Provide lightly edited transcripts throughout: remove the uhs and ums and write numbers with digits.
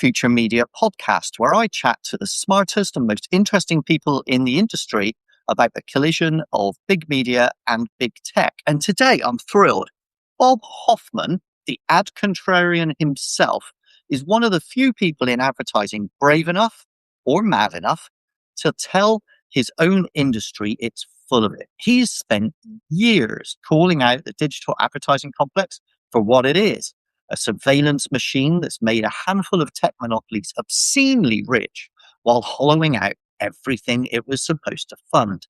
Future Media podcast, where I chat to the smartest and most interesting people in the industry about the collision of big media and big tech. And today I'm thrilled. Bob Hoffman, the ad contrarian himself, is one of the few people in advertising brave enough or mad enough to tell his own industry it's full of it. He's spent years calling out the digital advertising complex for what it is: a surveillance machine that's made a handful of tech monopolies obscenely rich while hollowing out everything it was supposed to fund.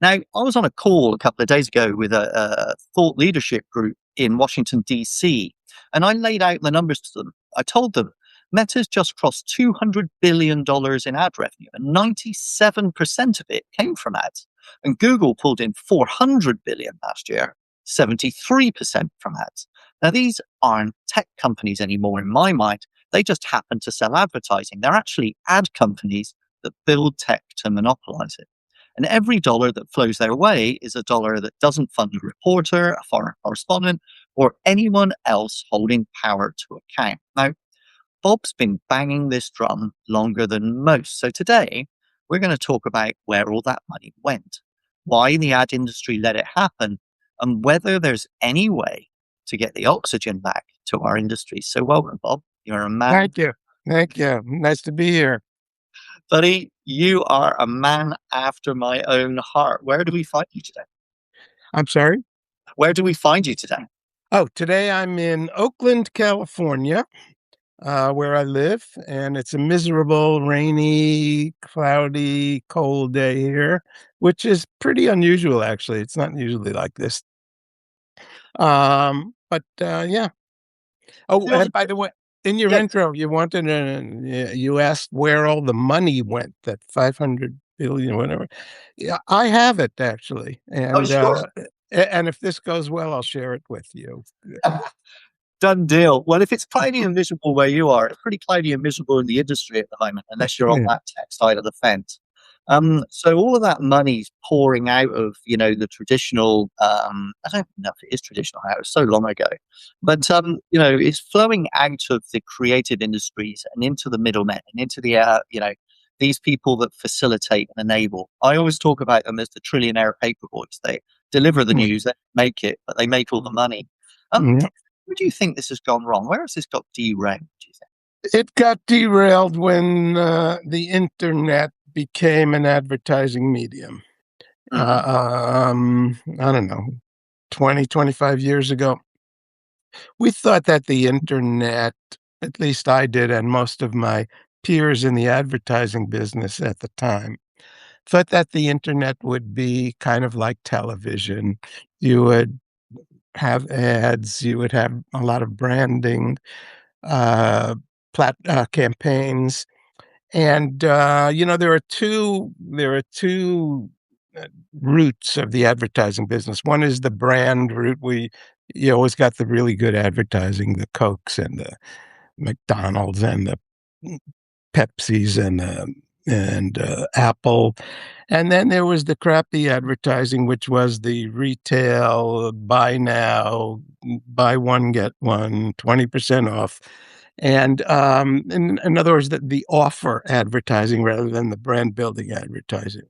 Now, I was on a call a couple of days ago with a thought leadership group in Washington, D.C., and I laid out the numbers to them. I told them Meta's just crossed $200 billion in ad revenue, and 97% of it came from ads. And Google pulled in $400 billion last year, 73% from ads. Now, these aren't tech companies anymore in my mind. They just happen to sell advertising. They're actually ad companies that build tech to monopolize it. And every dollar that flows their way is a dollar that doesn't fund a reporter, a foreign correspondent, or anyone else holding power to account. Now, Bob's been banging this drum longer than most. So today, we're going to talk about where all that money went, why the ad industry let it happen, and whether there's any way to get the oxygen back to our industry. So welcome, Bob. You're a man. Thank you. Thank you. Nice to be here. Buddy, you are a man after my own heart. Where do we find you today? I'm sorry? Where do we find you today? Oh, today I'm in Oakland, California, where I live, and it's a miserable, rainy, cloudy, cold day here, which is pretty unusual, actually. It's not usually like this. Yeah. Oh, and by the way, in your intro, you asked where all the money went, that 500 billion, whatever. Yeah, I have it actually. And, sure. And if this goes well, I'll share it with you. Done deal. Well, if it's cloudy and miserable where you are, it's pretty cloudy and miserable in the industry at the moment, unless you're on that tech side of the fence. So all of that money's pouring out of, the traditional, I don't know if it is traditional, it was so long ago, but, it's flowing out of the creative industries and into the middlemen and into the, these people that facilitate and enable. I always talk about them as the trillionaire paper boys. They deliver the news, they make it, but they make all the money. Where do you think this has gone wrong? Where has this got derailed, do you think? It got derailed when the internet became an advertising medium. I don't know, 20, 25 years ago. We thought that the internet, at least I did, and most of my peers in the advertising business at the time, thought that the internet would be kind of like television. You would have ads, you would have a lot of branding, campaigns. And, there are two routes of the advertising business. One is the brand route. You always got the really good advertising, the Cokes and the McDonald's and the Pepsis and Apple. And then there was the crappy advertising, which was the retail, buy now, buy one, get one, 20% off. And in other words, the offer advertising rather than the brand building advertising.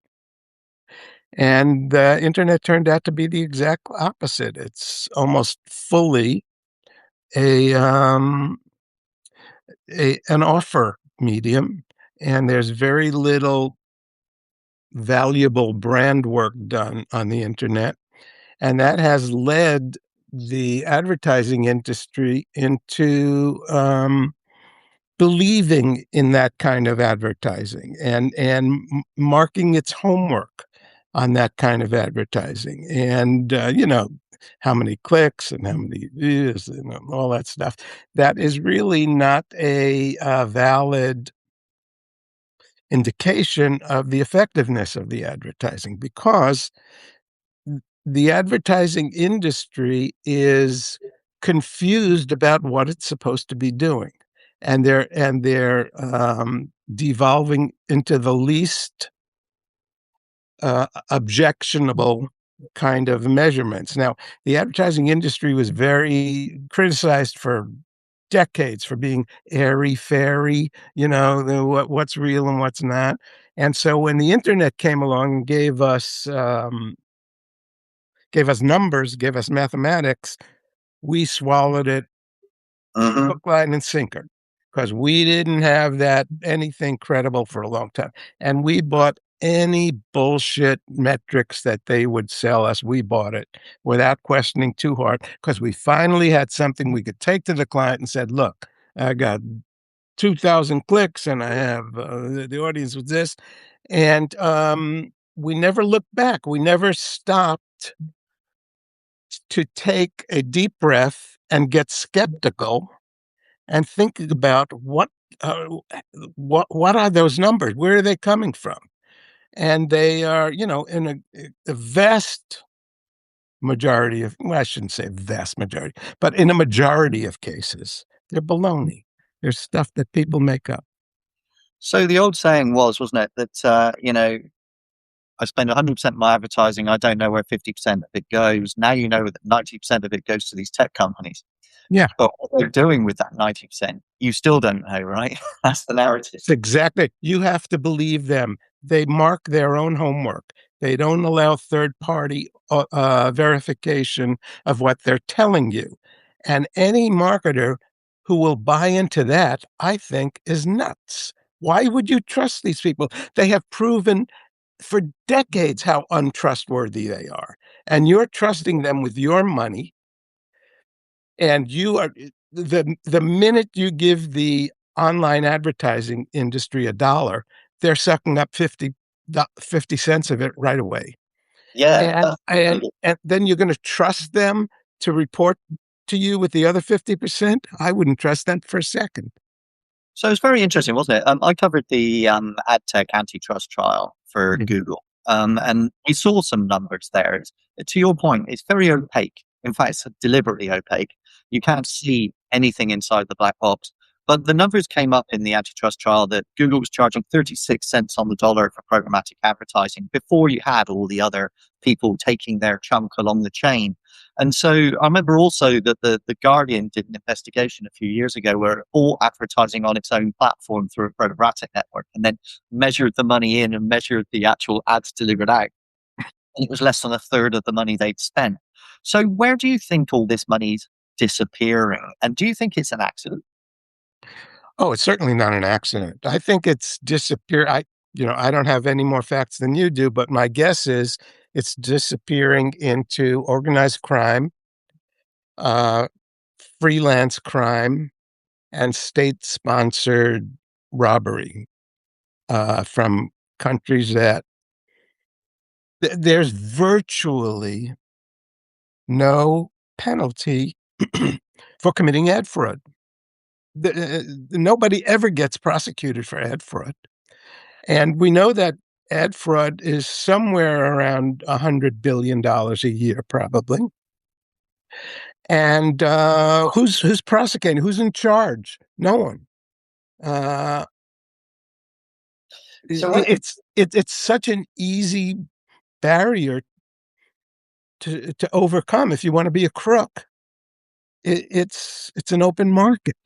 And the internet turned out to be the exact opposite. It's almost fully an offer medium, and there's very little valuable brand work done on the internet. And that has led the advertising industry into believing in that kind of advertising and marking its homework on that kind of advertising. And, how many clicks and how many views and all that stuff. That is really not a valid indication of the effectiveness of the advertising, because the advertising industry is confused about what it's supposed to be doing. And they're devolving into the least objectionable kind of measurements. Now, the advertising industry was very criticized for decades for being airy fairy, what's real and what's not. And so when the internet came along and gave us numbers, gave us mathematics, we swallowed it Hmm. hook, line, and sinker because we didn't have that anything credible for a long time. And we bought any bullshit metrics that they would sell us. We bought it without questioning too hard because we finally had something we could take to the client and said, look, I got 2,000 clicks and I have the audience with this. And we never looked back. We never stopped to take a deep breath and get skeptical and thinking about uh, what are those numbers? Where are they coming from? And they are, in a vast majority of, well, I shouldn't say vast majority, but in a majority of cases, they're baloney. They're stuff that people make up. So the old saying was, wasn't it, that I spend 100% of my advertising. I don't know where 50% of it goes. Now you know that 90% of it goes to these tech companies. Yeah. But what they're doing with that 90%, you still don't know, right? That's the narrative. It's exactly. You have to believe them. They mark their own homework. They don't allow third party verification of what they're telling you. And any marketer who will buy into that, I think, is nuts. Why would you trust these people? They have proven for decades how untrustworthy they are. And you're trusting them with your money. And you are the minute you give the online advertising industry a dollar, they're sucking up 50 cents of it right away. Yeah. And then you're going to trust them to report to you with the other 50%? I wouldn't trust them for a second. So it's very interesting, wasn't it? I covered the ad tech antitrust trial for Mhm. Google, and we saw some numbers there. To your point, it's very opaque. In fact, it's deliberately opaque. You can't see anything inside the black box. But the numbers came up in the antitrust trial that Google was charging 36 cents on the dollar for programmatic advertising before you had all the other people taking their chunk along the chain. And so I remember also that the Guardian did an investigation a few years ago where all advertising on its own platform through a programmatic network and then measured the money in and measured the actual ads delivered out. And it was less than a third of the money they'd spent. So where do you think all this money's disappearing? And do you think it's an accident? Oh, it's certainly not an accident. I think it's disappear. I don't have any more facts than you do, but my guess is it's disappearing into organized crime, uh, freelance crime, and state-sponsored robbery from countries that there's virtually no penalty for committing ad fraud. Nobody ever gets prosecuted for ad fraud. And we know that ad fraud is somewhere around $100 billion a year, probably. And who's prosecuting? Who's in charge? No one. Uh, So what it's such an easy barrier to overcome if you want to be a crook. It's an open market.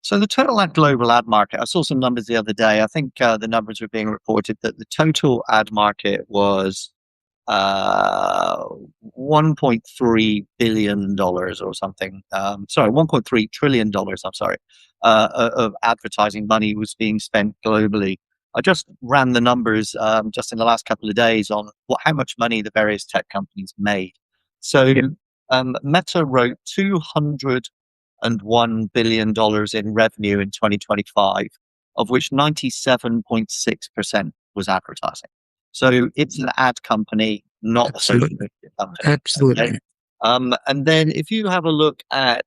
So the total ad global ad market, I saw some numbers the other day. I think the numbers were being reported that the total ad market was uh, $1.3 billion or something. Sorry, $1.3 trillion. I'm sorry, of advertising money was being spent globally. I just ran the numbers just in the last couple of days on how much money the various tech companies made. So Meta wrote $201 billion in revenue in 2025, of which 97.6% was advertising. So it's an ad company, not a social Absolutely. media company. Okay? Absolutely. And then if you have a look at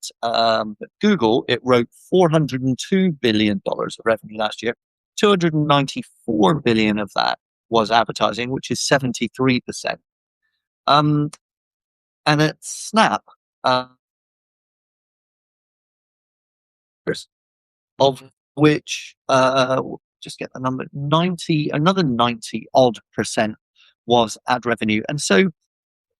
Google, it wrote $402 billion of revenue last year. 294 billion of that was advertising, which is 73%. Um, and at Snap, of which just get the number 90, another 90 odd percent was ad revenue. And so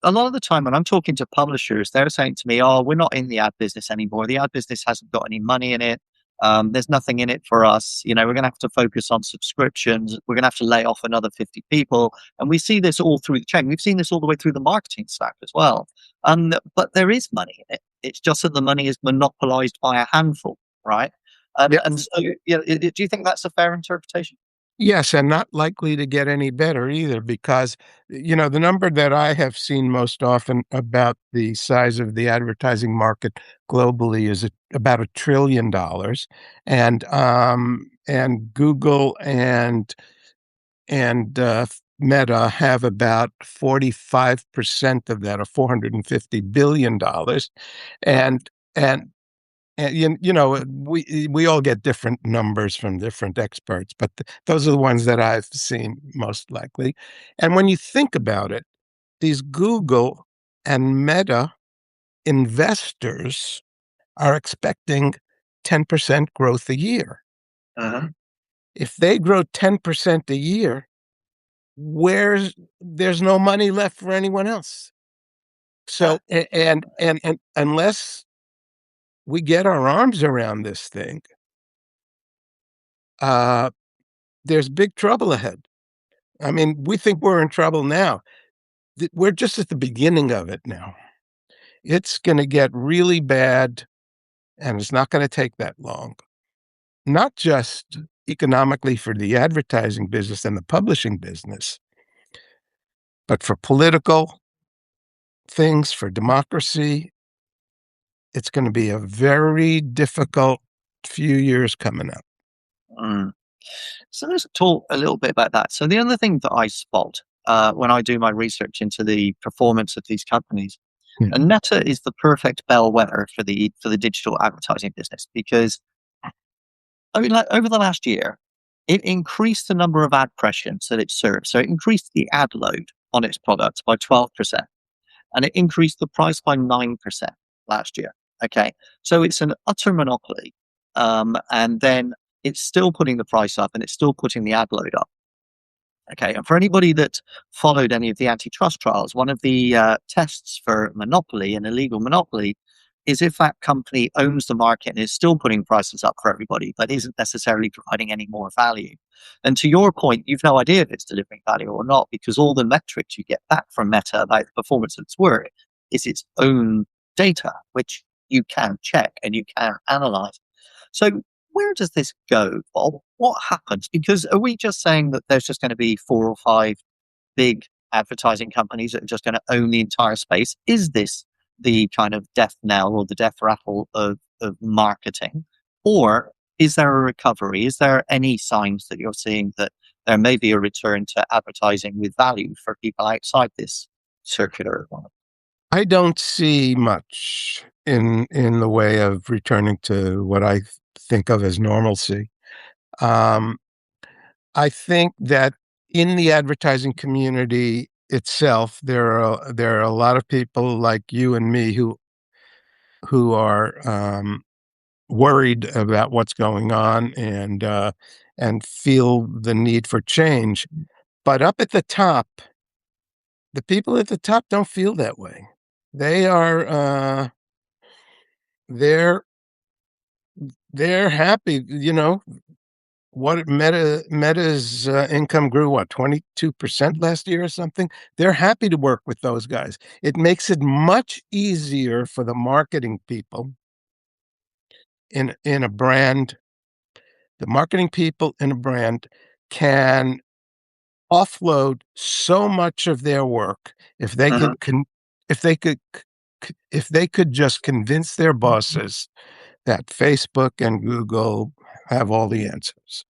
a lot of the time when I'm talking to publishers, they're saying to me, "Oh, we're not in the ad business anymore. The ad business hasn't got any money in it. There's nothing in it for us. You know, we're going to have to focus on subscriptions. We're going to have to lay off another 50 people." And we see this all through the chain. We've seen this all the way through the marketing stack as well. But there is money in it. It's just that the money is monopolized by a handful, right? Yeah. And so, do you think that's a fair interpretation? Yes, and not likely to get any better either because, the number that I have seen most often about the size of the advertising market globally is about $1 trillion, and Google and Meta have about 45% of that, or $450 billion, and and we all get different numbers from different experts, but those are the ones that I've seen most likely. And when you think about it, these Google and Meta investors are expecting 10% growth a year. Uh-huh. If they grow 10% a year, there's no money left for anyone else. So, and unless we get our arms around this thing, uh, there's big trouble ahead. I mean, we think we're in trouble now. We're just at the beginning of it now. It's gonna get really bad, and it's not gonna take that long. Not just economically for the advertising business and the publishing business, but for political things, for democracy. It's gonna be a very difficult few years coming up. Mm. So let's talk a little bit about that. So the other thing that I spot when I do my research into the performance of these companies, Yeah. and Meta is the perfect bellwether for the digital advertising business because I mean, like over the last year, it increased the number of ad impressions that it serves. So it increased the ad load on its products by 12%, and it increased the price by 9% last year. Okay, so it's an utter monopoly, and then it's still putting the price up and it's still putting the ad load up. Okay, and for anybody that followed any of the antitrust trials, one of the tests for monopoly and illegal monopoly is if that company owns the market and is still putting prices up for everybody, but isn't necessarily providing any more value. And to your point, you've no idea if it's delivering value or not because all the metrics you get back from Meta about the performance of its work is its own data, which you can check and you can analyze. So where does this go, Bob? What happens? Because are we just saying that there's just going to be 4 or 5 big advertising companies that are just going to own the entire space? Is this the kind of death knell or the death rattle of marketing? Or is there a recovery? Is there any signs that you're seeing that there may be a return to advertising with value for people outside this circular economy? I don't see much in the way of returning to what I think of as normalcy. Um, I think that in the advertising community itself, there are a lot of people like you and me who are worried about what's going on and feel the need for change. But up at the top, the people at the top don't feel that way. They are they're they're happy. What Meta's income grew, what, 22% last year or something? They're happy to work with those guys. It makes it much easier for the marketing people in a brand. The marketing people in a brand can offload so much of their work if they Mhm. could if they could if they could just convince their bosses that Facebook and Google have all the answers.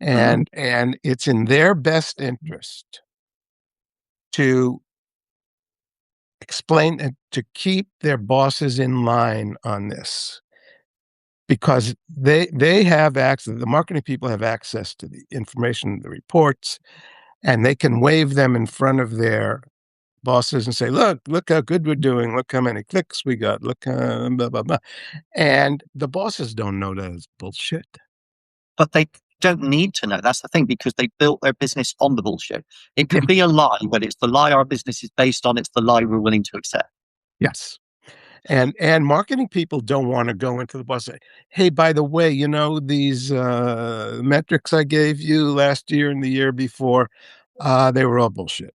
Mhm. And it's in their best interest to explain and to keep their bosses in line on this because they have access, the marketing people have access to the information, the reports, and they can wave them in front of their bosses and say, look how good we're doing. Look how many clicks we got. Look, blah, blah, blah. And the bosses don't know that it's bullshit. But don't need to know. That's the thing, because they built their business on the bullshit. It Yeah. can be a lie, but it's the lie our business is based on. It's the lie we're willing to accept. Yes. And marketing people don't wanna go into the boss and say, "Hey, by the way, these, metrics I gave you last year and the year before, they were all bullshit.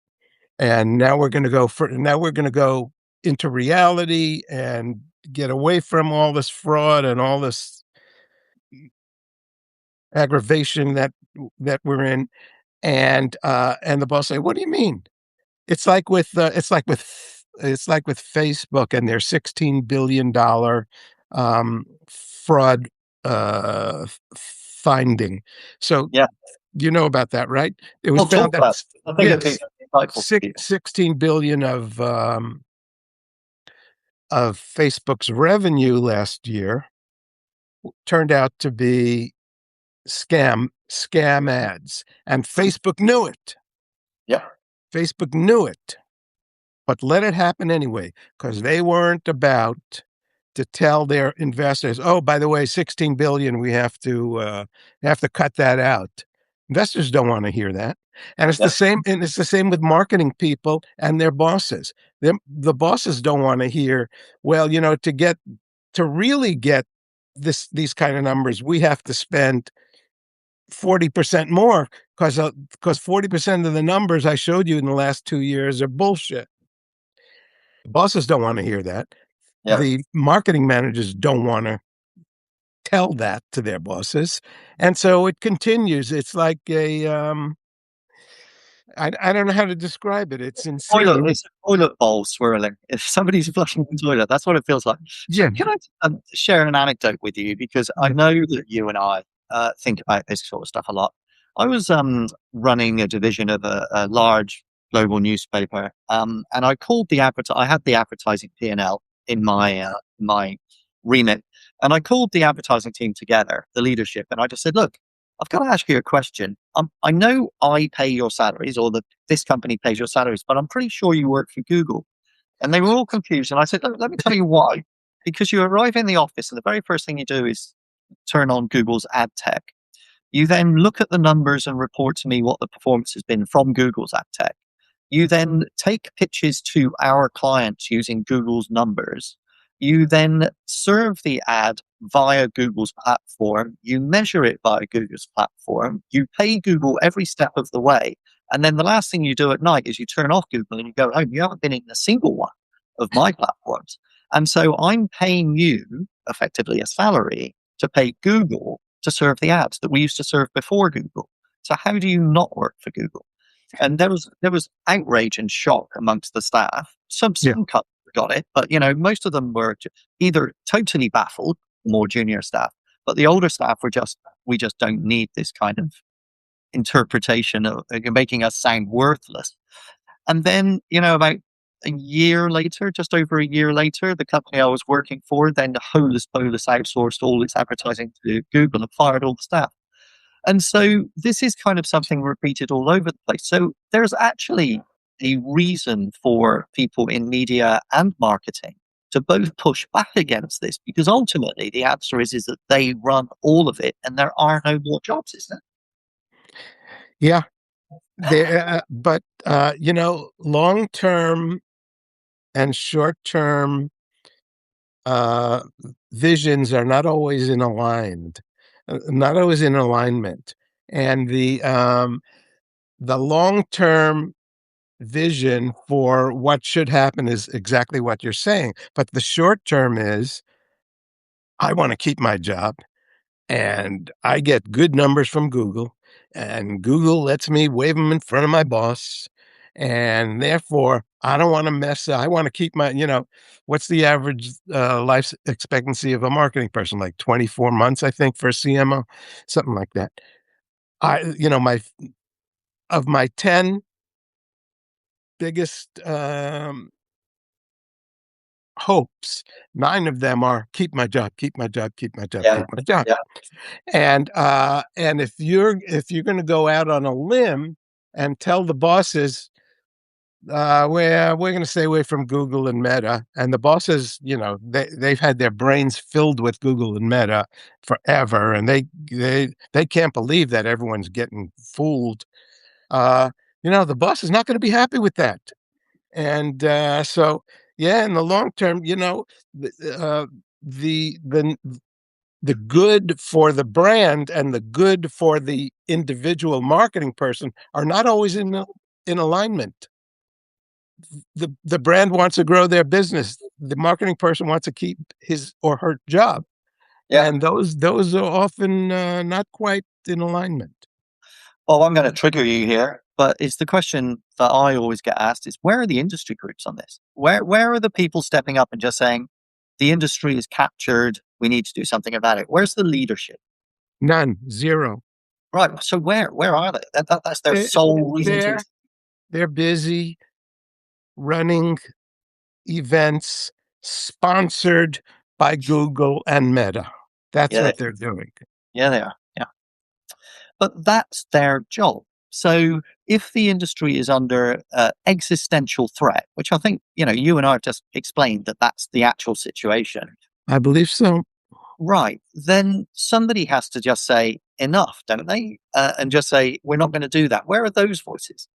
And now we're gonna go into reality and get away from all this fraud and all this aggravation that we're in." And the boss say, "What do you mean?" It's like with Facebook and their $16 billion fraud finding. So Yeah. you know about that, right? It was We'll found talk that about it. I think it'd be yes, insightful for people. 16 billion of Facebook's revenue last year turned out to be scam ads, and Yeah. Facebook knew it, but let it happen anyway, because they weren't about to tell their investors, "Oh, by the way, 16 billion, we have to cut that out." Investors don't want to hear that. And Yeah. it's the same with marketing people and their bosses. The bosses don't want to hear, well, to really get these kind of numbers, we have to spend 40% more because 40% of the numbers I showed you in the last 2 years are bullshit. Bosses don't wanna hear that. Yeah. The marketing managers don't wanna tell that to their bosses, and so it continues. It's like I don't know how to describe it. It's Toilet, insane. it's a toilet bowl swirling. If somebody's flushing the toilet, that's what it feels like. So Yeah, can I share an anecdote with you? Because I yeah, know that you and I think about this sort of stuff a lot. I was running a division of a large global newspaper, and I called I had the advertising P&L in my remit, and I called the advertising team together, the leadership, and I just said, "Look, I've got to ask you a question. I know I pay your salaries, or this company pays your salaries, but I'm pretty sure you work for Google." And they were all confused. And I said, let me tell you why. Because you arrive in the office, and the very first thing you do is turn on Google's ad tech. You then look at the numbers and report to me what the performance has been from Google's ad tech. You then take pitches to our clients using Google's numbers. You then serve the ad via Google's platform. You measure it via Google's platform. You pay Google every step of the way. And then the last thing you do at night is you turn off Google and you go home. You haven't been in a single one of my platforms. And so I'm paying you effectively a salary to pay Google to serve the ads that we used to serve before Google. So how do you not work for Google? And there was outrage and shock amongst the staff. Some yeah, some cut got it, but most of them were either totally baffled, more junior staff, but the older staff were just, we just don't need this kind of interpretation of you're making us sound worthless. And then, about a year later, just over a year later, the company I was working for then holus bolus outsourced all its advertising to Google and fired all the staff. And so this is kind of something repeated all over the place. So there's actually a reason for people in media and marketing to both push back against this, because ultimately the answer is that they run all of it and there are no more jobs, isn't yeah. But long term and short term uh, visions are not always in alignment, and the long term vision for what should happen is exactly what you're saying. But the short term is, I want to keep my job and I get good numbers from Google, and Google lets me wave them in front of my boss. And therefore, I don't want to I want to keep what's the average life expectancy of a marketing person? Like 24 months, I think, for a CMO, something like that. Of my 10 biggest hopes, 9 of them are keep my job, keep my job, keep my job, it? keep my job. Yeah. And if you're gonna go out on a limb and tell the bosses, we're going to stay away from Google and Meta. And the bosses, they've had their brains filled with Google and Meta forever, and they can't believe that everyone's getting fooled. Uh, the boss is not going to be happy with that. And so, yeah, in the long term, uh, the the the good for the brand and the good for the individual marketing person are not always in alignment. The brand wants to grow their business. The marketing person wants to keep his or her job, Yeah. and those are often not quite in alignment. Well, I'm going to trigger you here, but it's the question that I always get asked is where are the industry groups on this? Where are the people stepping up and just saying the industry is captured, we need to do something about it? Where's the leadership? None, zero. Right. So where are they? That's their They, sole reason to they're exist. they're busy running events sponsored by Google and Meta. That's Yeah, what they're doing. yeah, they are. Yeah. But that's their job. So if the industry is under existential threat, which I think, you and I have just explained that that's the actual situation, I believe so. right, then somebody has to just say enough, don't they? And just say, we're not going to do that. Where are those voices?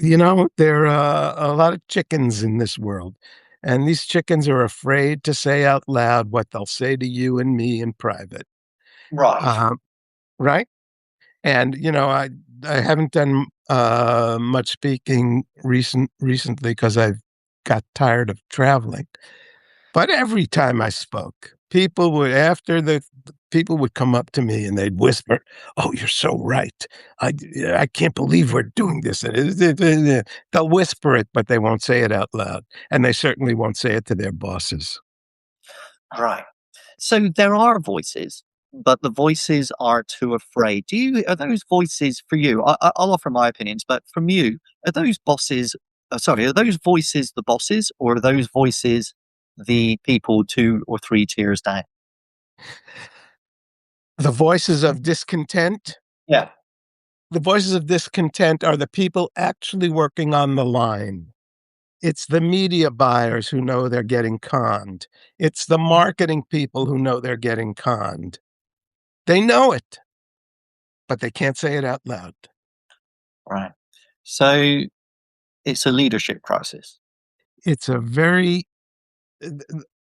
There are a lot of chickens in this world, and these chickens are afraid to say out loud what they'll say to you and me in private. Right. Um, right? And I haven't done much speaking recently because I've got tired of traveling. But every time I spoke, people would come up to me and they'd whisper, "Oh, you're so right. I I can't believe we're doing this." And they'll whisper it, but they won't say it out loud, and they certainly won't say it to their bosses. Right. So there are voices, but the voices are too afraid. Are those voices for you? I'll offer my opinions, but from you, are those bosses? Sorry, are those voices the bosses, or are those voices the people 2 or 3 tiers down? The voices of discontent. Yeah. The voices of discontent are the people actually working on the line. It's the media buyers who know they're getting conned. It's the marketing people who know they're getting conned. They know it, but they can't say it out loud. Right. So it's a leadership crisis. It's a very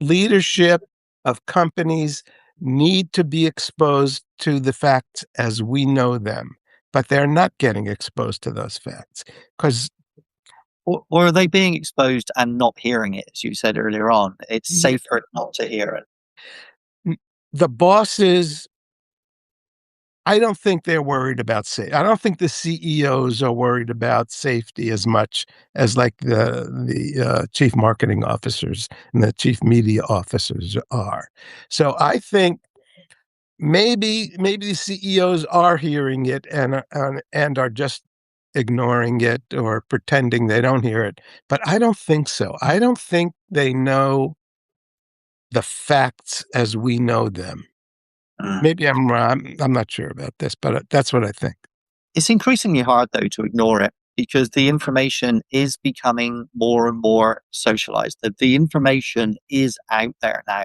leadership of companies need to be exposed to the facts as we know them, but they're not getting exposed to those facts because Or are they being exposed and not hearing it, as you said earlier on? It's safer not to hear it. the bosses, I don't think they're worried about safety. I don't think the CEOs are worried about safety as much as like the chief marketing officers and the chief media officers are. So I think maybe the CEOs are hearing it and are just ignoring it or pretending they don't hear it. But I don't think so. I don't think they know the facts as we know them. Mm. Maybe I'm wrong. I'm not sure about this, but that's what I think. It's increasingly hard, though, to ignore it because the information is becoming more and more socialized. The information is out there now.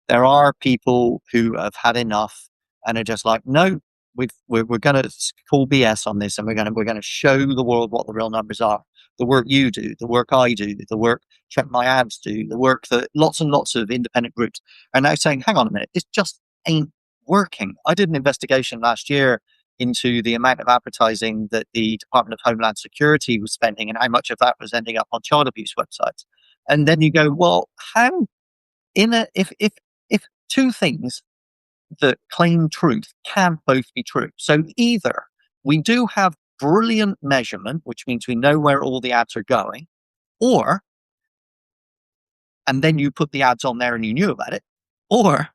There are people who have had enough and are just like, no, we're going to call BS on this, and we're going to show the world what the real numbers are. The work you do, the work I do, the work Check My Abs do, the work that lots and lots of independent groups are now saying, hang on a minute, this just ain't working. I did an investigation last year into the amount of advertising that the Department of Homeland Security was spending and how much of that was ending up on child abuse websites. And then you go, well, how if two things that claim truth can both be true. So either we do have brilliant measurement, which means we know where all the ads are going, or and then you put the ads on there and you knew about it, or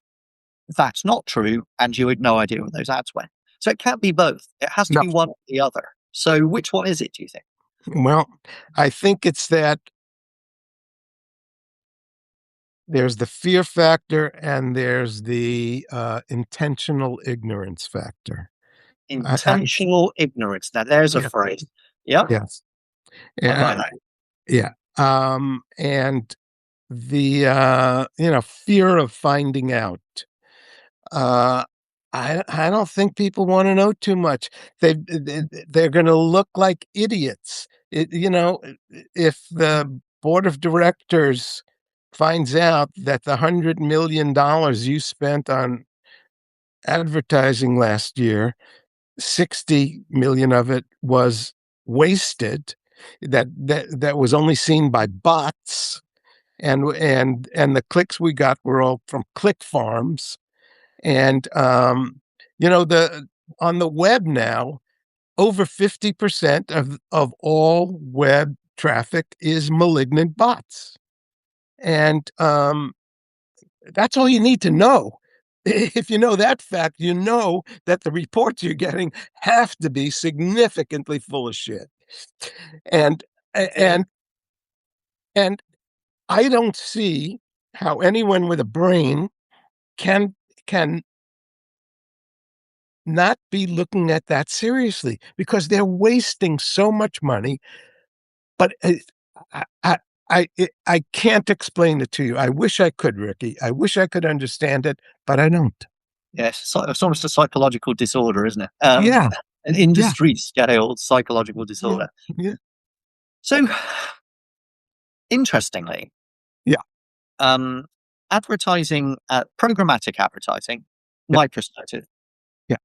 that's not true and you had no idea where those ads went. So it can't be both. It has to No, be one or the other. So which one is it, do you think? well, I think it's that there's the fear factor and there's the intentional ignorance factor. I Intentional ignorance. Now there's a Yeah, phrase. Yep. yes. I like And that. Yeah. And the, fear of finding out. Uh, I don't think people wanna know too much. They're gonna look like idiots. If the board of directors finds out that the $100,000,000 you spent on advertising last year, 60,000,000 of it was wasted, that was only seen by bots, and the clicks we got were all from click farms, and, the on the web now, over 50% of all web traffic is malignant bots, and, that's all you need to know. If you know that fact, you know that the reports you're getting have to be significantly full of shit. And and and I don't see how anyone with a brain can can not be looking at that seriously because they're wasting so much money. But I can't explain it to you. I wish I could, Ricky. I wish I could understand it, but I don't. Yes, it's almost a psychological disorder, isn't it? Yeah, An yeah, industry scale psychological yeah, disorder. yeah, So, interestingly, yeah, um, advertising, programmatic advertising, yeah, my perspective, yeah,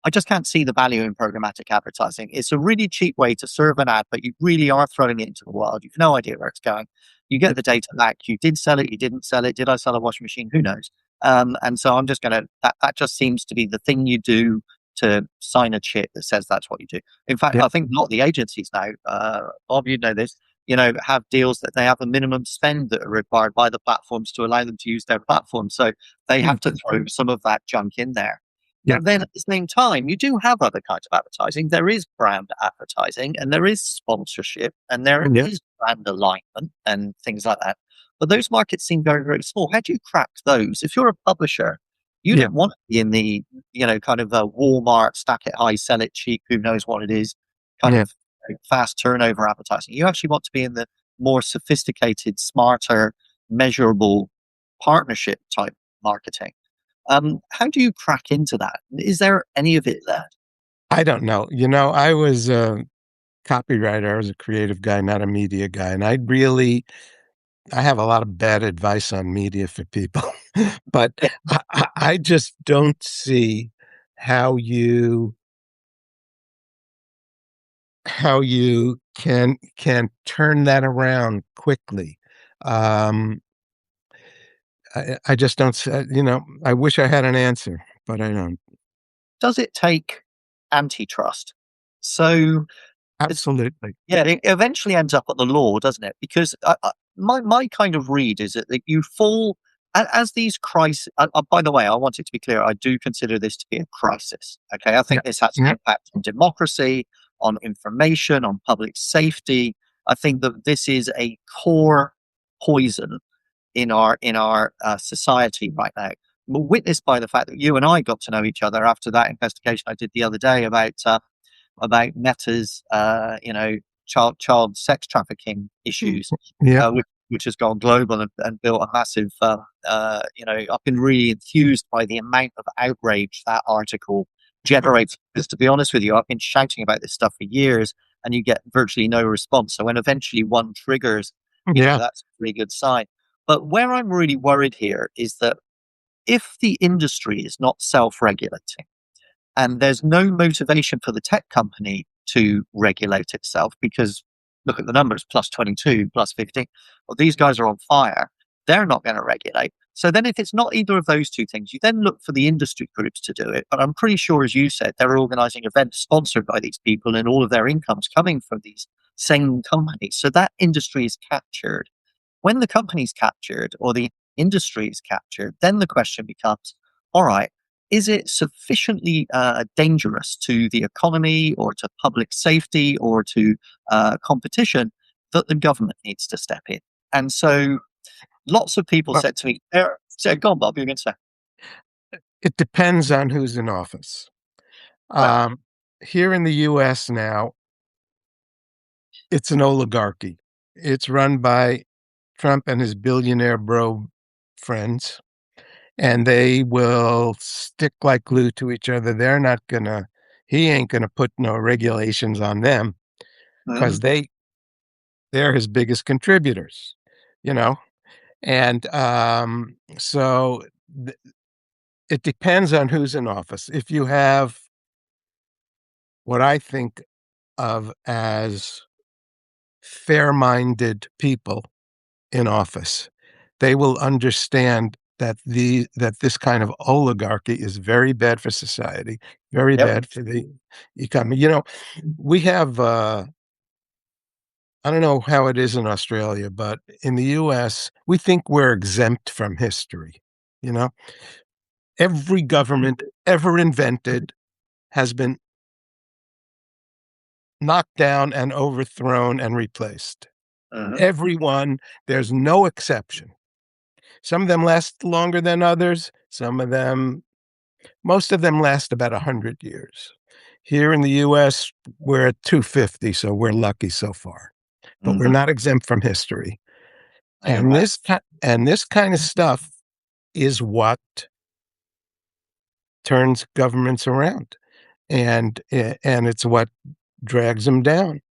I just can't see the value in programmatic advertising. It's a really cheap way to serve an ad, but you really are throwing it into the wild. You've no idea where it's going. You yeah, get the data back. You did sell it. You didn't sell it. Did I sell a washing machine? Who knows? And so I'm just going to, that just seems to be the thing you do to sign a chit that says that's what you do. In fact, yeah, I think a lot of the agencies now, Bob, you know this, have deals that they have a minimum spend that are required by the platforms to allow them to use their platform. So they yeah, have to throw some of that junk in there. yeah, But then at the same time, you do have other kinds of advertising. There is brand advertising and there is sponsorship and there yeah, is brand alignment and things like that. But those markets seem very, very small. How do you crack those? If you're a publisher, you yeah, don't want to be in the, kind of a Walmart, stack it high, sell it cheap, who knows what it is, kind yeah. of fast turnover advertising. You actually want to be in the more sophisticated, smarter, measurable partnership type marketing. How do you crack into that? Is there any of it there? I don't know. I was a copywriter. I was a creative guy, not a media guy, and I have a lot of bad advice on media for people, but Yeah. I just don't see how you can turn that around quickly. Um, I just don't s I wish I had an answer, but I don't. Does it take antitrust? So, it's, Absolutely. yeah, it eventually ends up at the law, doesn't it? Because my kind of read is that you fall as these crises. By the way, I want it to be clear. I do consider this to be a crisis. Okay, I Yeah, think this has an yeah, impact on democracy, on information, on public safety. I think that this is a core poison in our society right now. Witnessed by the fact that you and I got to know each other after that investigation I did the other day about Meta's child sex trafficking issues, yeah, which has gone global and built a massive. I've been really enthused by the amount of outrage that article generates. Because to be honest with you, I've been shouting about this stuff for years, and you get virtually no response. So when eventually one triggers, yeah. that's a pretty good sign. But where I'm really worried here is that if the industry is not self-regulating and there's no motivation for the tech company to regulate itself because look at the numbers, plus 22, plus 15. Well, these guys are on fire. They're not going to regulate. So then if it's not either of those two things, you then look for the industry groups to do it. But I'm pretty sure, as you said, they're organizing events sponsored by these people and all of their income's coming from these same companies. So that industry is captured. When the company's captured or the industry is captured, then the question becomes, all right, is it sufficiently dangerous to the economy or to public safety or to competition that the government needs to step in? And so lots of people Well, said to me, go on, Bob, you're going to say, it depends on who's in office. well, Um, Here in the US now, it's an oligarchy. It's run by Trump and his billionaire bro friends, and they will stick like glue to each other. He ain't gonna put no regulations on them Mm, because they're his biggest contributors, you know. And so th- it depends on who's in office. If you have what I think of as fair-minded people in office, they will understand that this kind of oligarchy is very bad for society, very yep. bad for the economy. We have I don't know how it is in Australia, but in the US, we think we're exempt from history. You know, every government ever invented has been knocked down and overthrown and replaced. Hmm. Everyone, there's no exception. Some of them last longer than others. Most of them last about 100 years. Here in the US, we're at 250, so we're lucky so far. But we're Hmm. not exempt from history. You're And right. this kind of stuff is what turns governments around, and it's what drags them down.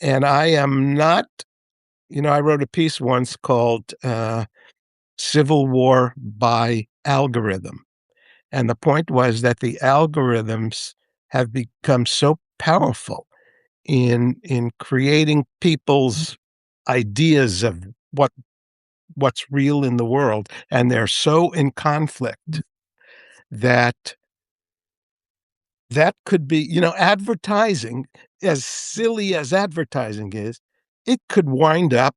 And I am not, I wrote a piece once called "Civil War by Algorithm," and the point was that the algorithms have become so powerful in creating people's ideas of what's real in the world, and they're so in conflict that could be, advertising, as silly as advertising is, it could wind up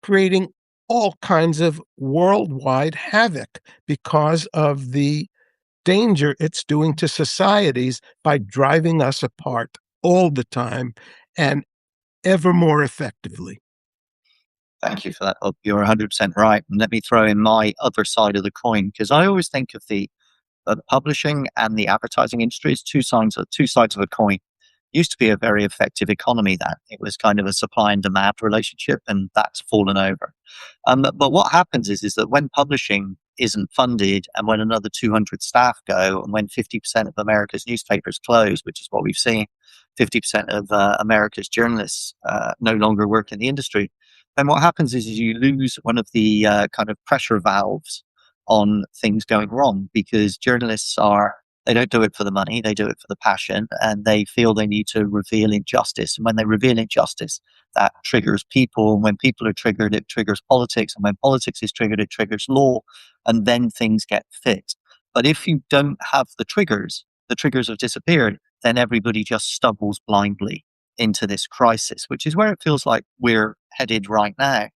creating all kinds of worldwide havoc because of the danger it's doing to societies by driving us apart all the time and ever more effectively. Thank you for that. Oh, you're 100% right. And let me throw in my other side of the coin, because I always think of the publishing and the advertising industry as two sides of a coin. Used to be a very effective economy, that it was kind of a supply and demand relationship, and that's fallen over. But what happens is that when publishing isn't funded, and when another 200 staff go, and when 50% of America's newspapers close, which is what we've seen, 50% of America's journalists no longer work in the industry, then what happens is you lose one of the kind of pressure valves on things going wrong, because they don't do it for the money, they do it for the passion, and they feel they need to reveal injustice. And when they reveal injustice, that triggers people. And when people are triggered, it triggers politics. And when politics is triggered, it triggers law. And then things get fixed. But if you don't have the triggers have disappeared, then everybody just stumbles blindly into this crisis, which is where it feels like we're headed right now.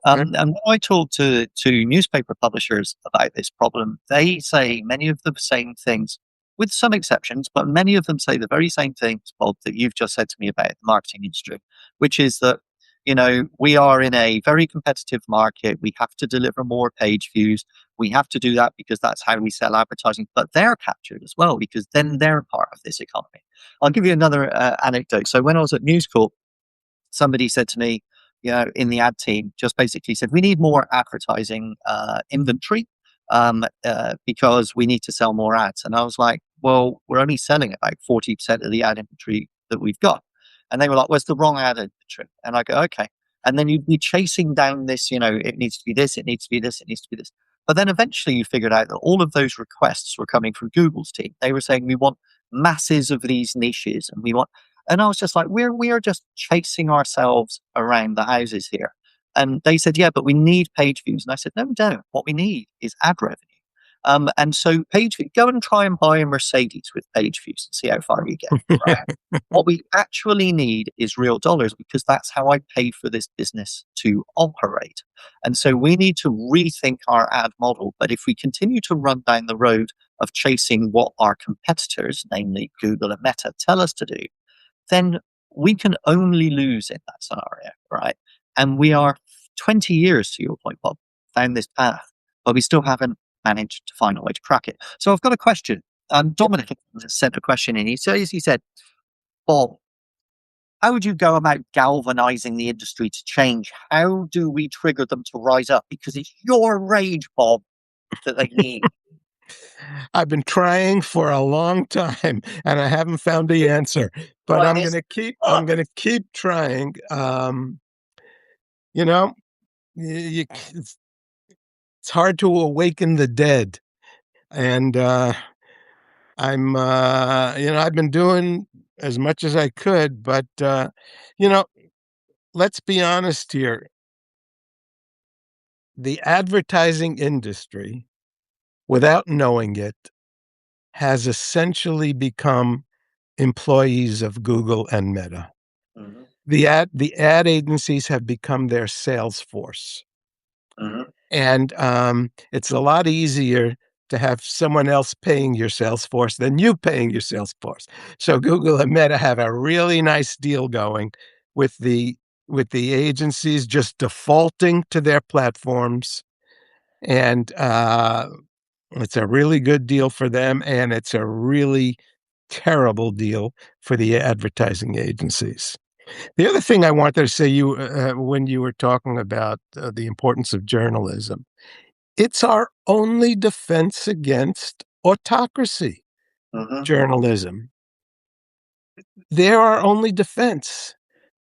Right? And when I talk to newspaper publishers about this problem, they say many of the same things, with some exceptions, but many of them say the very same things, Bob, that you've just said to me about the marketing industry, which is that, we are in a very competitive market. We have to deliver more page views. We have to do that because that's how we sell advertising. But they're captured as well, because then they're part of this economy. I'll give you another anecdote. So when I was at News Corp, somebody said to me, in the ad team, just basically said, we need more advertising inventory, because we need to sell more ads. And I was like, well, we're only selling about 40% of the ad inventory that we've got. And they were like, well, it's the wrong ad inventory. And I go, okay. And then you'd be chasing down this, it needs to be this, it needs to be this, it needs to be this. But then eventually you figured out that all of those requests were coming from Google's team. They were saying, we want masses of these niches, and we want, and I was just like, we are just chasing ourselves around the houses here. And they said, yeah, but we need page views. And I said, no, we don't. What we need is ad revenue. And so go and try and buy a Mercedes with page views and see how far you get. Right. What we actually need is real dollars, because that's how I paid for this business to operate. And so we need to rethink our ad model. But if we continue to run down the road of chasing what our competitors, namely Google and Meta, tell us to do, then we can only lose in that scenario, right? And we are 20 years, to your point, Bob, down this path, but we still haven't managed to find a way to crack it. So I've got a question. Yep. Dominic sent a question in. He said, Bob, how would you go about galvanizing the industry to change? How do we trigger them to rise up? Because it's your rage, Bob, that they need. I've been trying for a long time and I haven't found the answer, but Well, I'm it's gonna keep trying. You know, you it's hard to awaken the dead, and, I've been doing as much as I could, but, you know, let's be honest here. The advertising industry, without knowing it, has essentially become employees of Google and Meta. Mhm, The ad agencies have become their sales force, mhm. and, it's a lot easier to have someone else paying your sales force than you paying your sales force. So Google and Meta have a really nice deal going with the agencies just defaulting to their platforms, and, it's a really good deal for them, and it's a really terrible deal for the advertising agencies. The other thing I wanted to say when you were talking about, the importance of journalism, it's our only defense against autocracy, Mhm. journalism. They're our only defense,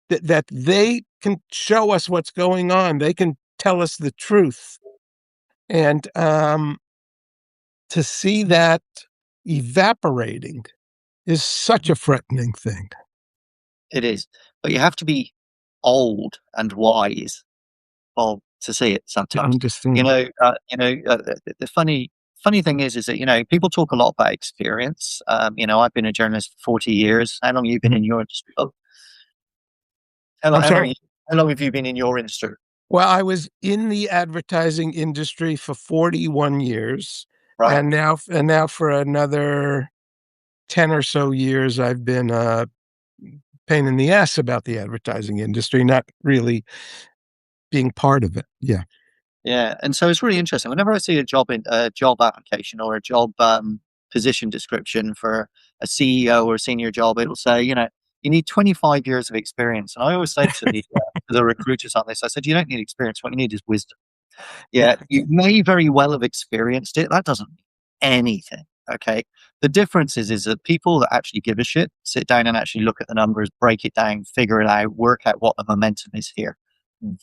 that they can show us what's going on, they can tell us the truth, and, to see that evaporating is such a threatening thing. It is. But you have to be old and wise to see it To sometimes. understand. The funny thing is that, people talk a lot about experience. I've been a journalist for 40 years. How long have you been Mhm. in your industry? Oh, how long I'm how long sorry? you how long have you been in your industry? Well, I was in the advertising industry for 41 years, Right. and now for another 10 or so years, I've been a pain in the ass about the advertising industry, not really being part of it. Yeah. Yeah, and so it's really interesting. Whenever I see a job application or a job position description for a CEO or a senior job, it'll say, you need 25 years of experience. And I always say to the recruiters on this, I said, you don't need experience. What you need is wisdom. Yeah, you may very well have experienced it. That doesn't mean anything. Okay. The difference is that people that actually give a shit sit down and actually look at the numbers, break it down, figure it out, work out what the momentum is here.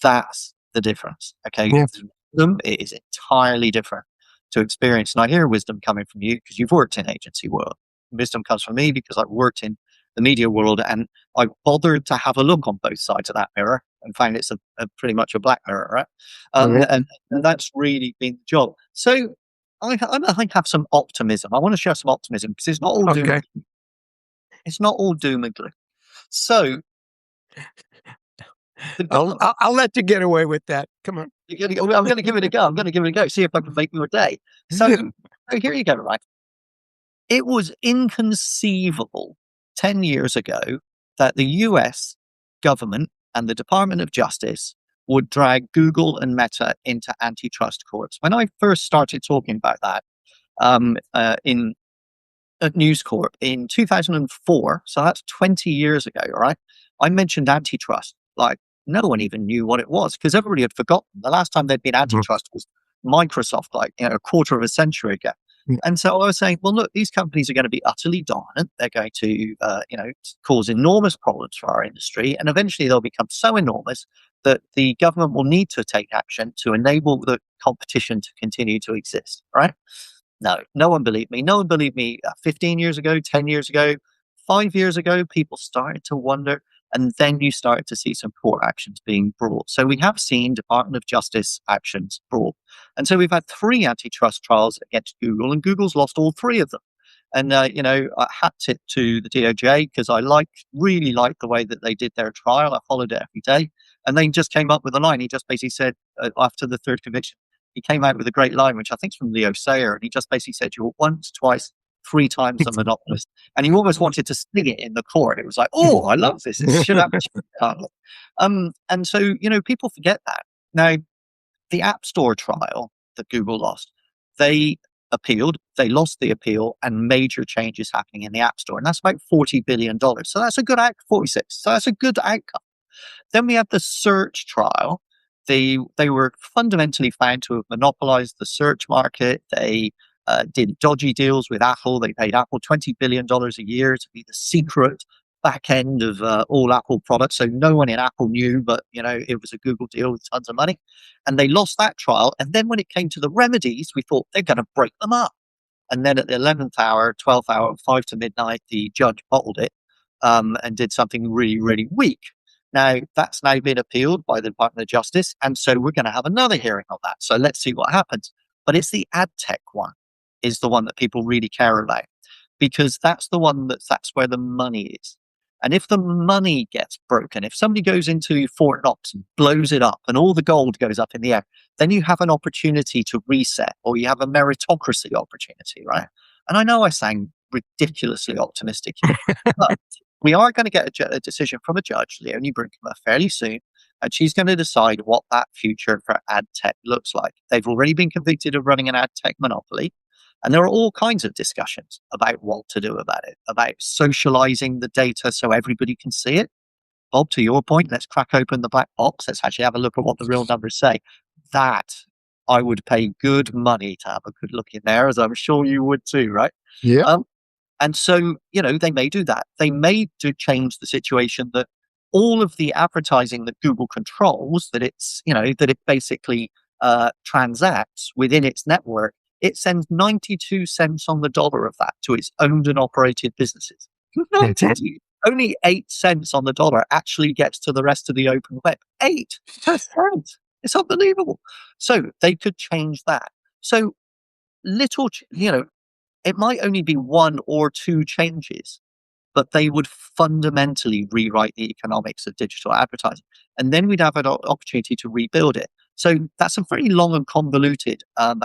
That's the difference. Okay. Yeah. Wisdom is entirely different to experience. And I hear wisdom coming from you because you've worked in agency world. Wisdom comes from me because I've worked in the media world and I bothered to have a look on both sides of that mirror and find it's a pretty much a black mirror, right? Okay. And that's really been the job. So I have some optimism. I want to share some optimism because it's not all doom. Okay. It's not all doom and gloom. So the I'll go- I'll I'll let you get away with that. Come on. I'm going to give it a go. I'm going to give it a go. See if I can make your day. So here you go. Right. It was inconceivable 10 years ago that the US government and the Department of Justice would drag Google and Meta into antitrust courts. When I first started talking about that in at News Corp in 2004, so that's 20 years ago, all right? I mentioned antitrust. Like, no one even knew what it was because everybody had forgotten. The last time there'd been Mhm. antitrust was Microsoft, like, a quarter of a century ago. Yeah. And so I was saying, well, look, these companies are going to be utterly dominant. They're going to, cause enormous problems for our industry. And eventually they'll become so enormous that the government will need to take action to enable the competition to continue to exist, right? No, no one believed me. No one believed me 15 years ago, 10 years ago, 5 years ago. People started to wonder. And then you started to see some court actions being brought. So we have seen Department of Justice actions brought. And so we've had three antitrust trials against Google, and Google's lost all three of them. And, I hat tip to the DOJ because really liked the way that they did their trial. I followed it every day. And they just came up with a line. He just basically said, after the third conviction, he came out with a great line, which I think is from Leo Sayer. And he just basically said, you're once, twice, three times a monopolist. And he almost wanted to sing it in the court. It was like, oh, I love this. It should happen. And so, people forget that. Now, the App Store trial that Google lost, they appealed. They lost the appeal, and major changes happening in the App Store. And that's about $40 billion. So that's a good 46. So that's a good outcome. Then we had the search trial. They were fundamentally found to have monopolized the search market. They did dodgy deals with Apple. They paid Apple $20 billion a year to be the secret back end of all Apple products. So no one in Apple knew, but it was a Google deal with tons of money. And they lost that trial. And then when it came to the remedies, we thought they're going to break them up. And then at the 11th hour, 12th hour, 5 to midnight, the judge bottled it and did something really, really weak. Now, that's now been appealed by the Department of Justice. And so we're going to have another hearing on that. So let's see what happens. But it's the ad tech one is the one that people really care about, because that's the one that's where the money is. And if the money gets broken, if somebody goes into Fort Knox and blows it up and all the gold goes up in the air, then you have an opportunity to reset, or you have a meritocracy opportunity, right? And I know I sound ridiculously optimistic here, but we are going to get a decision from a judge, Leonie Brinkema, fairly soon, and she's going to decide what that future for ad tech looks like. They've already been convicted of running an ad tech monopoly. And there are all kinds of discussions about what to do about it, about socializing the data so everybody can see it. Bob, to your point, let's crack open the black box. Let's actually have a look at what the real numbers say. That I would pay good money to have a good look in there, as I'm sure you would too, right? Yeah. And so, they may do that. They may change the situation that all of the advertising that Google controls, that that it basically transacts within its network, it sends 92 cents on the dollar of that to its owned and operated businesses. Only 8 cents on the dollar actually gets to the rest of the open web. 8%. It's unbelievable. So they could change that. So it might only be one or two changes, but they would fundamentally rewrite the economics of digital advertising. And then we'd have an opportunity to rebuild it. So that's a very long and convoluted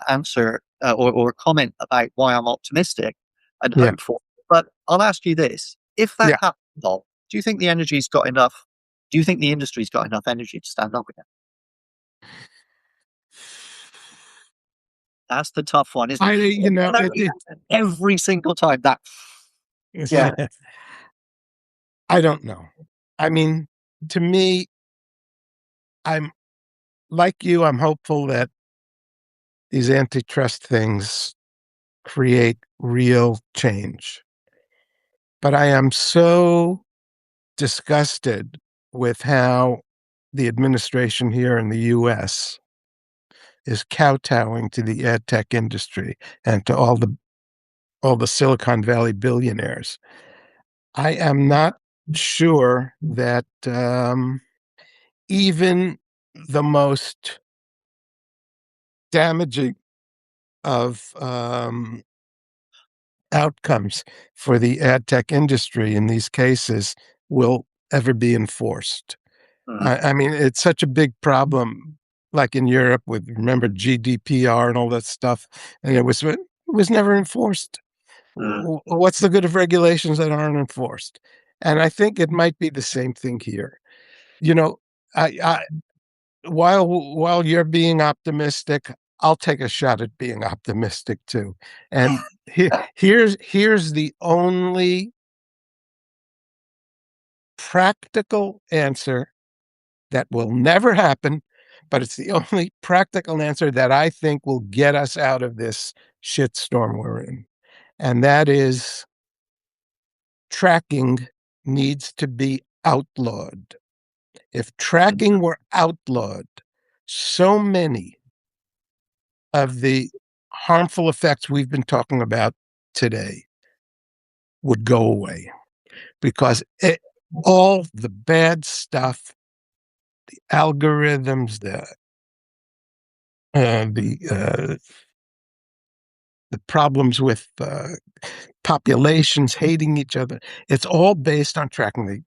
answer or comment about why I'm optimistic and Yeah. hopeful. But I'll ask you this. If that Yeah. happens, Bob, do you think the industry's got enough energy to stand up again? That's the tough one, isn't it? Every single time that, yeah. I don't know. I mean, to me, I'm like you, I'm hopeful that these antitrust things create real change. But I am so disgusted with how the administration here in the US is kowtowing to the ad tech industry and to all the Silicon Valley billionaires. I am not sure that even the most damaging of outcomes for the ad tech industry in these cases will ever be enforced. Mm, I mean, it's such a big problem, like in Europe with, remember, GDPR and all that stuff, and it was never enforced. mm, What's the good of regulations that aren't enforced? And I think it might be the same thing here. You know, I while you're being optimistic, I'll take a shot at being optimistic too. And here's the only practical answer that will never happen, but it's the only practical answer that I think will get us out of this shitstorm we're in. And that is tracking needs to be outlawed. If tracking were outlawed, so many of the harmful effects we've been talking about today would go away, because all the bad stuff, the algorithms, the problems with populations hating each other, it's all based on tracking. They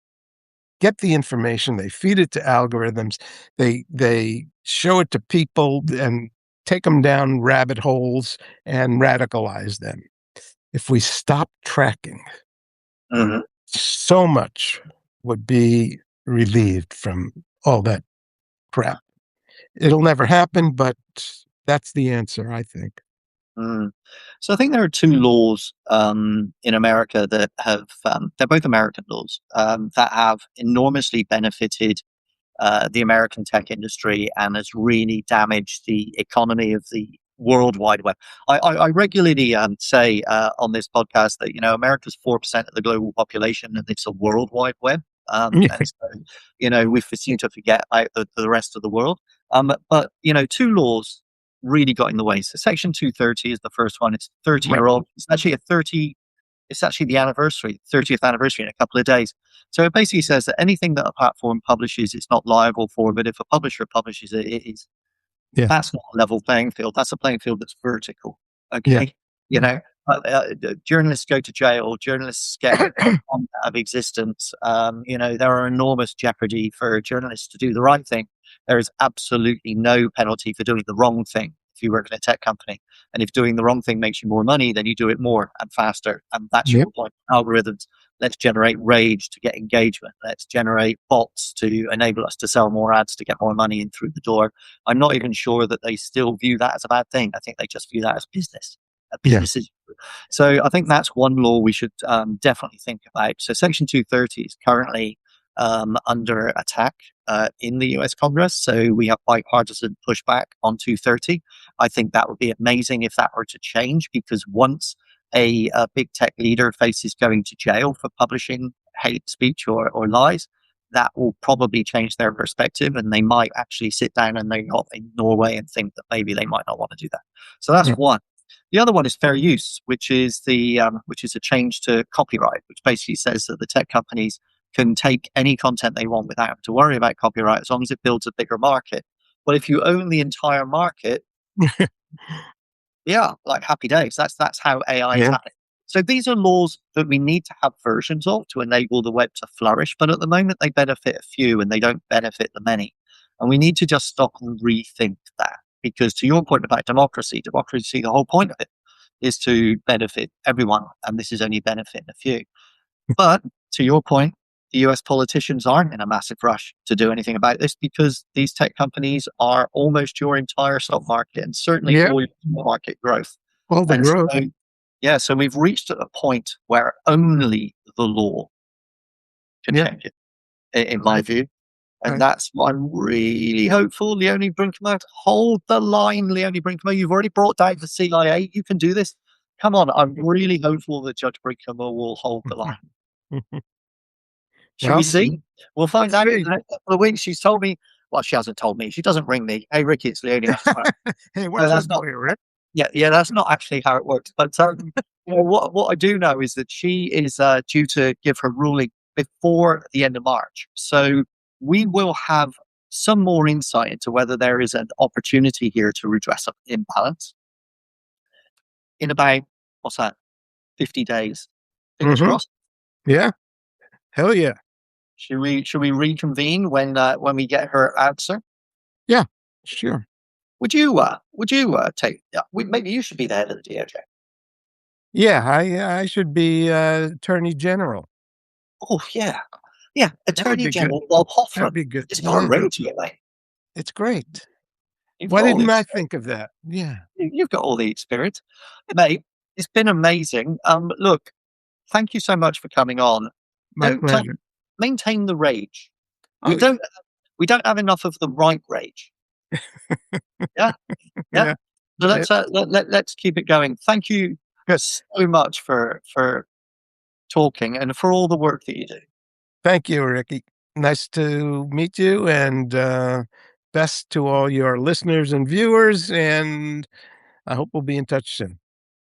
get the information, they feed it to algorithms, they show it to people and take them down rabbit holes and radicalize them. If we stop tracking, mhm. so much would be relieved from all that crap. It'll never happen, but that's the answer, I think. Mm. So I think there are two laws in America that have, they're both American laws, that have enormously benefited the American tech industry and has really damaged the economy of the World Wide Web. I regularly say on this podcast that, America's 4% of the global population and it's a World Wide Web. And so, we seem to forget about the rest of the world. But, two laws really got in the way. So Section 230 is the first one. It's 30-year-old. It's actually the 30th anniversary in a couple of days. So it basically says that anything that a platform publishes, it's not liable for, but if a publisher publishes it, it is. Yeah. That's not a level playing field. That's a playing field that's vertical. Yeah. Okay. You know, journalists go to jail, journalists get out of existence. There are enormous jeopardy for journalists to do the right thing. There is absolutely no penalty for doing the wrong thing if you work in a tech company. And if doing the wrong thing makes you more money, then you do it more and faster. And that's Yep. your point. Algorithms. Let's generate rage to get engagement. Let's generate bots to enable us to sell more ads to get more money in through the door. I'm not even sure that they still view that as a bad thing. I think they just view that as business. Yeah. Businesses. So I think that's one law we should definitely think about. So Section 230 is currently under attack in the US Congress. So we have bipartisan pushback on 230. I think that would be amazing if that were to change, because once a big tech leader faces going to jail for publishing hate speech or lies, that will probably change their perspective, and they might actually sit down and they not in Norway and think that maybe they might not want to do that. So that's Yeah. one. The other one is fair use, which is a change to copyright, which basically says that the tech companies can take any content they want without having to worry about copyright as long as it builds a bigger market. But if you own the entire market, yeah, like happy days. That's how AI is Yeah. happening. So these are laws that we need to have versions of to enable the web to flourish. But at the moment, they benefit a few and they don't benefit the many. And we need to just stop and rethink that. Because to your point about democracy, the whole point of it is to benefit everyone. And this is only benefiting a few. But to your point, the US politicians aren't in a massive rush to do anything about this because these tech companies are almost your entire stock market and certainly Yeah. all your stock market growth. All the And so, growth. yeah, so we've reached a point where only the law can Yeah. change it, in my view. And Right. that's what I'm really hopeful. Leonie Brinkema, hold the line, Leonie Brinkema. You've already brought down the CIA. You can do this. Come on. I'm really hopeful that Judge Brinkema will hold the line. Shall we Well, see? We'll find let's out in see. the next couple of weeks. She's told me, well, she hasn't told me. She doesn't ring me. Hey, Ricky, it's Leonie. Hey, No, what's that's up, not. boy, Rick? Yeah, that's not actually how it works. But what I do know is that she is due to give her ruling before the end of March. So we will have some more insight into whether there is an opportunity here to redress an imbalance in about, what's that, 50 days. Fingers Mm-hmm. crossed. Yeah. Hell yeah. Should we reconvene when we get her answer? Yeah. Sure. Would you take? Maybe you should be the head of the DOJ. Yeah. I should be Attorney General. Oh yeah. That would Attorney be good. General Bob That'd Hoffman. be good. It's got a Yeah. ring to it, mate. It's great. You've Why got all the didn't I experience. think of that? Yeah. You've got all the experience, mate. It's been amazing. Look, thank you so much for coming on. My Don't tell, pleasure. maintain the rage. We Oh, don't we don't have enough of the right rage. Yeah, yeah. yeah. So Yeah. let's keep it going. Thank you Good. so much for talking and for all the work that you do. Thank you, Ricky. Nice to meet you, and best to all your listeners and viewers. And I hope we'll be in touch soon.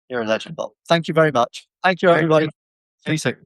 You're a legend, Bob. Thank you very much. Thank you, Thank everybody. you. See you soon.